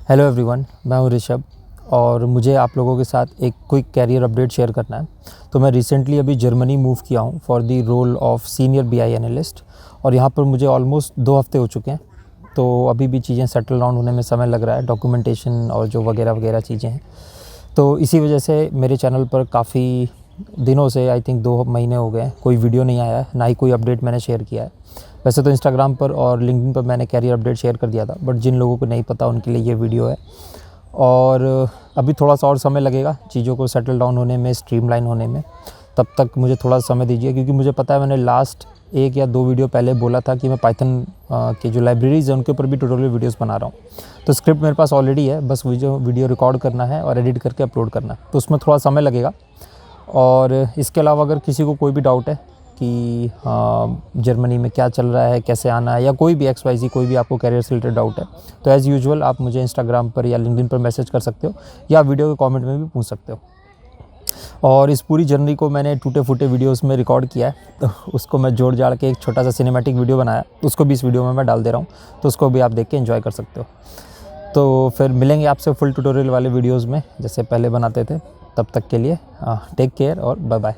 Hello everyone, मैं हूं ऋषभ और मुझे आप लोगों के साथ एक क्विक कैरियर अपडेट शेयर करना है। तो मैं रिसेंटली अभी जर्मनी मूव किया हूं for the role of senior BI analyst और यहां पर मुझे ऑलमोस्ट 2 हफ्ते हो चुके हैं। तो अभी भी चीज़ें सेटल डाउन होने में समय लग रहा है, डॉक्यूमेंटेशन और जो वगैरह वगैरह चीज़ें हैं। तो इसी वजह से मेरे चैनल पर काफ़ी दिनों से आई थिंक 2 महीने हो गए कोई वीडियो नहीं आया है, ना ही कोई अपडेट मैंने शेयर किया है। वैसे तो इंस्टाग्राम पर और लिंक्डइन पर मैंने कैरियर अपडेट शेयर कर दिया था, बट जिन लोगों को नहीं पता उनके लिए ये वीडियो है। और अभी थोड़ा सा और समय लगेगा चीज़ों को सेटल डाउन होने में, स्ट्रीमलाइन होने में। तब तक मुझे थोड़ा समय दीजिए, क्योंकि मुझे पता है मैंने लास्ट 1 या 2 वीडियो पहले बोला था कि मैं पाइथन की जो लाइब्रेरीज़ हैं उनके ऊपर भी ट्यूटोरियल वीडियोस बना रहा हूँ। तो स्क्रिप्ट मेरे पास ऑलरेडी है, बस वीडियो रिकॉर्ड करना है और एडिट करके अपलोड करना है, तो उसमें थोड़ा समय लगेगा। और इसके अलावा अगर किसी को कोई भी डाउट है कि जर्मनी में क्या चल रहा है, कैसे आना है, या कोई भी XYZ कोई भी आपको कैरियर से रिलेटेड डाउट है, तो एज़ यूजुअल आप मुझे इंस्टाग्राम पर या लिंक्डइन पर मैसेज कर सकते हो या वीडियो के कमेंट में भी पूछ सकते हो। और इस पूरी जर्नी को मैंने टूटे फूटे वीडियोस में रिकॉर्ड किया है, तो उसको मैं जोड़ जाड़ के एक छोटा सा सिनेमैटिक वीडियो बनाया, उसको भी इस वीडियो में मैं डाल दे रहा हूँ, तो उसको भी आप देख के एंजॉय कर सकते हो। तो फिर मिलेंगे आपसे फुल ट्यूटोरियल वाले वीडियोज़ में जैसे पहले बनाते थे। तब तक के लिए टेक केयर और बाय बाय।